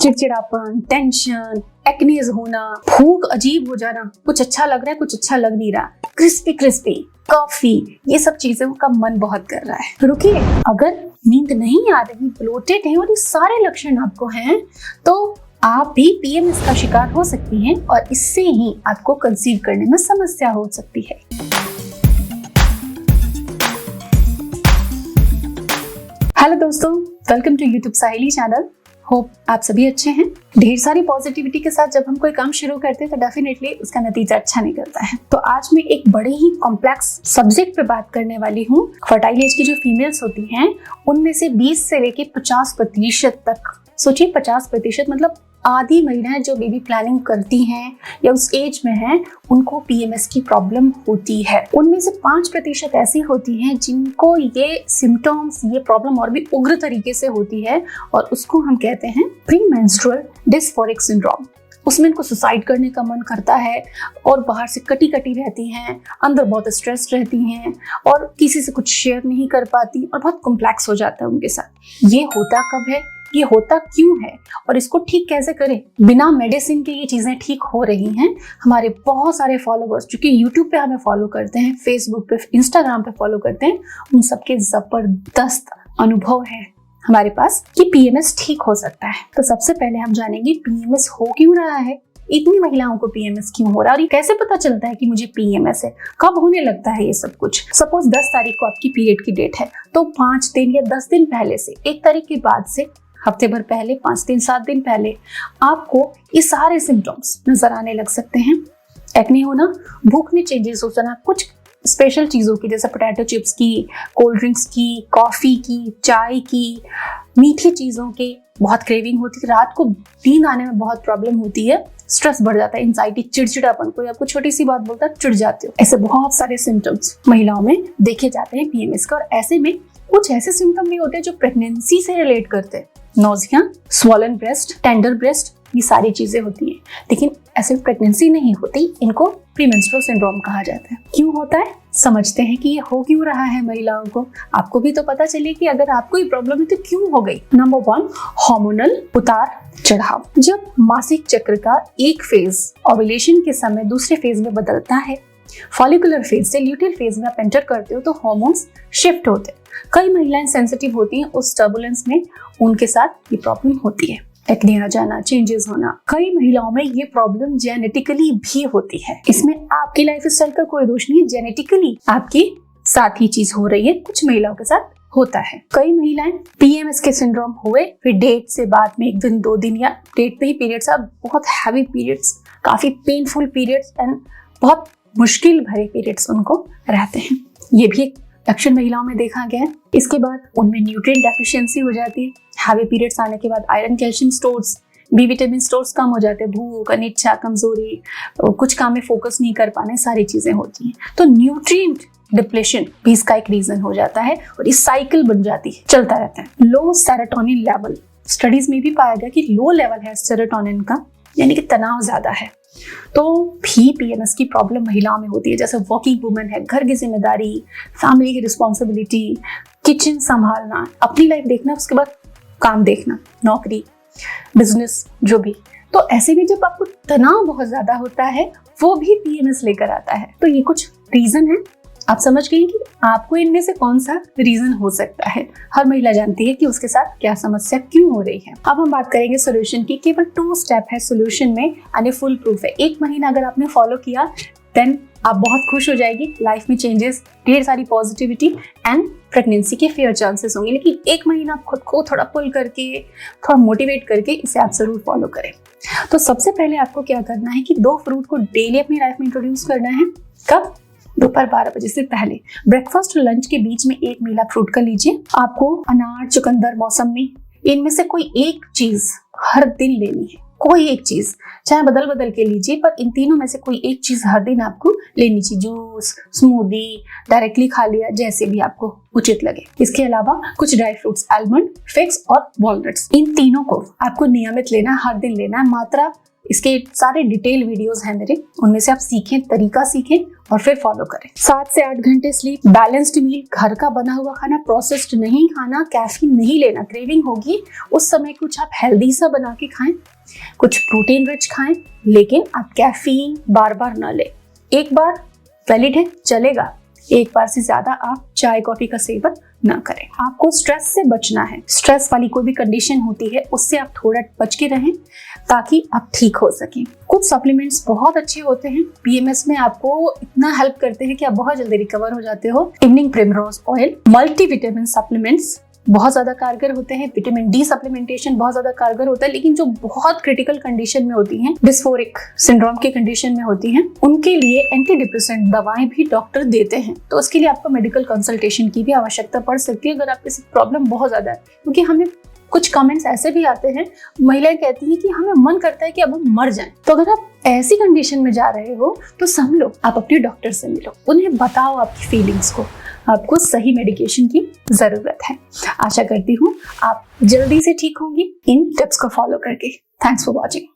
चिड़चिड़ापन, टेंशन, एक्नेज होना, भूख अजीब हो जाना, कुछ अच्छा लग रहा है कुछ अच्छा लग नहीं रहा, क्रिस्पी क्रिस्पी कॉफी, ये सब चीजों का मन बहुत कर रहा है। रुकिए, अगर नींद नहीं आ रही, ब्लोटेड है और ये सारे लक्षण आपको हैं तो आप भी पीएमएस का शिकार हो सकती हैं और इससे ही आपको कंसीव करने में समस्या हो सकती है। हेलो दोस्तों, welcome to YouTube Saheli channel. Hope आप सभी अच्छे हैं। ढेर सारी पॉजिटिविटी के साथ जब हम कोई काम शुरू करते हैं तो डेफिनेटली उसका नतीजा अच्छा निकलता है। तो आज मैं एक बड़े ही कॉम्प्लेक्स सब्जेक्ट पे बात करने वाली हूँ। फर्टाइल एज की जो फीमेल्स होती हैं उनमें से 20 से लेके 50% तक, सोचिए 50% मतलब आधी महिलाएं जो बेबी प्लानिंग करती हैं या उस एज में हैं, उनको पीएमएस की प्रॉब्लम होती है। उनमें से 5% ऐसी होती हैं जिनको ये सिम्टम्स, ये प्रॉब्लम और भी उग्र तरीके से होती है और उसको हम कहते हैं प्रीमेंस्ट्रुअल डिस्फोरिक सिंड्रोम। उसमें इनको सुसाइड करने का मन करता है और बाहर से कटी कटी रहती हैं, अंदर बहुत स्ट्रेस रहती हैं और किसी से कुछ शेयर नहीं कर पाती और बहुत कॉम्प्लेक्स हो जाता है उनके साथ। ये होता कब है, ये होता क्यों है और इसको ठीक कैसे करें? बिना मेडिसिन के ये चीजें ठीक हो रही हैं। हमारे बहुत सारे फॉलोवर्स जो कि यूट्यूब पे हमें फॉलो करते हैं, फेसबुक पे, इंस्टाग्राम पे फॉलो करते हैं, उन सबके जबरदस्त अनुभव है हमारे पास कि पीएमएस ठीक हो सकता है। तो सबसे पहले हम जानेंगे पीएमएस हो क्यों रहा है, इतनी महिलाओं को पीएमएस क्यों हो रहा है और ये कैसे पता चलता है कि मुझे पीएमएस है, कब होने लगता है ये सब कुछ। सपोज 10 तारीख को आपकी पीरियड की डेट है तो 5 दिन या 10 दिन पहले से, 1 तारीख के बाद से हफ्ते भर पहले, 5 दिन 7 दिन पहले आपको ये सारे सिम्टम्स नजर आने लग सकते हैं। एक्ने होना, भूख में चेंजेस हो जाना, कुछ स्पेशल चीज़ों की जैसे पोटैटो चिप्स की, कोल्ड ड्रिंक्स की, कॉफ़ी की, चाय की, मीठी चीज़ों की बहुत क्रेविंग होती है, रात को नींद आने में बहुत प्रॉब्लम होती है, स्ट्रेस बढ़ जाता है, एंजाइटी, चिड़चिड़ापन, कोई आपको छोटी सी बात बोलता है चिढ़ जाते हो। ऐसे बहुत सारे सिम्टम्स महिलाओं में देखे जाते हैं पीएमएस का। और ऐसे में कुछ ऐसे सिम्टम भी होते हैं जो प्रेगनेंसी से रिलेट करते हैं। Nausea, swollen breast, tender breast, ये सारी चीजें होती हैं। लेकिन ऐसे प्रेगनेंसी नहीं होती, इनको प्रीमेंस्ट्रुअल सिंड्रोम कहा जाता है। क्यों होता है, समझते हैं कि ये हो क्यों रहा है महिलाओं को। आपको भी तो पता चले कि अगर आपको ये प्रॉब्लम है तो क्यों हो गई। नंबर 1, हार्मोनल उतार चढ़ाव। जब मासिक चक्र का एक फेज ओव्यूलेशन के समय दूसरे फेज में बदलता है, फॉलिकुलर फेज से ल्यूटियल फेज में आप एंटर करते हो तो हार्मोन्स शिफ्ट होते हैं। कई महिलाएं सेंसिटिव होती हैं उस टर्बुलेंस में, उनके साथ ये प्रॉब्लम होती है। एक्ने आ जाना, चेंजेस होना। कई महिलाओं में ये प्रॉब्लम जेनेटिकली भी होती है। इसमें आपकी लाइफस्टाइल का कोई दोष नहीं है, जेनेटिकली आपके साथ ही चीज हो रही है, कुछ महिलाओं के साथ होता है। कई महिलाएं पीएमएस के सिंड्रोम हुए फिर डेट से बाद में 1 दिन 2 दिन या डेट पे ही पीरियड्स, बहुत हैवी पीरियड्स, काफी पेनफुल पीरियड्स एंड बहुत मुश्किल भरे पीरियड्स उनको रहते हैं। ये भी एक लक्षण महिलाओं में देखा गया है। इसके बाद उनमें न्यूट्रिएंट डेफिशिएंसी हो जाती है। हैवी पीरियड्स आने के बाद iron, calcium stores, B vitamin stores कम हो जाते हैं, भूख, अनिच्छा, कमजोरी, कुछ काम में फोकस नहीं कर पाने, सारी चीजें होती हैं। तो न्यूट्रिएंट डिप्लेशन भी इसका एक रीजन हो जाता है और इस साइकिल बन जाती है, चलता रहता है। लो सेरोटोनिन लेवल, स्टडीज में भी पाया गया कि लो लेवल है सेरोटोनिन का, यानी कि तनाव ज्यादा है, तो भी पीएमएस की प्रॉब्लम महिलाओं में होती है। जैसे वर्किंग वुमेन है, घर की जिम्मेदारी, फैमिली की रिस्पॉन्सिबिलिटी, किचन संभालना, अपनी लाइफ देखना, उसके बाद काम देखना, नौकरी, बिजनेस, जो भी। तो ऐसे में जब आपको तनाव बहुत ज्यादा होता है वो भी पीएमएस लेकर आता है। तो ये कुछ रीजन है, आप समझ गए कि आपको इनमें से कौन सा रीजन हो सकता है। हर महिला जानती है कि उसके साथ क्या समस्या क्यों हो रही है। अब हम बात करेंगे सोल्यूशन की। केवल 2 स्टेप है सोल्यूशन में, यानी फुल प्रूफ है। 1 महीना अगर आपने फॉलो किया देन आप बहुत खुश हो जाएगी, लाइफ में चेंजेस, ढेर सारी पॉजिटिविटी एंड प्रेगनेंसी के फेयर चांसेस होंगे। लेकिन 1 महीना आप खुद को थोड़ा पुल करके, थोड़ा मोटिवेट करके इसे आप जरूर फॉलो करें। तो सबसे पहले आपको क्या करना है कि 2 फ्रूट को डेली अपनी लाइफ में इंट्रोड्यूस करना है। कब? दोपहर 12 बजे से पहले। ब्रेकफास्ट और लंच के बीच में 1 मीला फ्रूट का लीजिए। आपको अनार, चुकंदर, मौसमी, इनमें से कोई एक चीज हर दिन लेनी है। कोई एक चीज, चाहे बदल बदल के लीजिए, पर इन तीनों में से कोई एक चीज हर दिन आपको लेनी चाहिए। जूस, स्मूदी, डायरेक्टली खा लिया, जैसे भी आपको उचित लगे। इसके अलावा कुछ ड्राई फ्रूट्स, आलमंड, फिग्स और वॉलनट्स, इन तीनों को आपको नियमित लेना, हर दिन लेना है। मात्रा इसके सारे डिटेल वीडियोस हैं मेरे, उनमें से आप सीखें, तरीका सीखें और फिर फॉलो करें। 7 से 8 घंटे स्लीप, बैलेंस्ड मील, घर का बना हुआ खाना, प्रोसेस्ड नहीं खाना, कैफीन नहीं लेना। क्रेविंग होगी उस समय कुछ आप हेल्दी सा बना के खाएं, कुछ प्रोटीन रिच खाएं, लेकिन आप कैफीन बार बार ना लें। एक बार वैलिड है, चलेगा, एक बार से ज्यादा आप चाय कॉफी का सेवन ना करें। आपको स्ट्रेस से बचना है। स्ट्रेस वाली कोई भी कंडीशन होती है उससे आप थोड़ा बच के रहें ताकि आप ठीक हो सकें। कुछ सप्लीमेंट्स बहुत अच्छे होते हैं, पीएमएस में आपको इतना हेल्प करते हैं कि आप बहुत जल्दी रिकवर हो जाते हो। Evening primrose oil, multivitamin supplements बहुत ज्यादा कारगर होते हैं। विटामिन डी सप्लीमेंटेशन बहुत ज्यादा कारगर होता है, लेकिन जो बहुत क्रिटिकल कंडीशन में होती हैं, डिस्फोरिक सिंड्रोम की कंडीशन में होती हैं, उनके लिए एंटी डिप्रेसेंट दवाएं भी डॉक्टर देते हैं। तो उसके लिए आपको मेडिकल कंसल्टेशन की भी आवश्यकता पड़ सकती है अगर आपकी प्रॉब्लम बहुत ज्यादा है। क्योंकि हमें कुछ कमेंट्स ऐसे भी आते हैं, महिलाएं कहती हैं कि हमें मन करता है कि अब हम मर जाएं। तो अगर आप ऐसी कंडीशन में जा रहे हो तो संभलो, आप अपने डॉक्टर से मिलो, उन्हें बताओ आपकी फीलिंग्स को, आपको सही मेडिकेशन की जरूरत है। आशा करती हूँ आप जल्दी से ठीक होंगी इन टिप्स को फॉलो करके। Thanks for watching.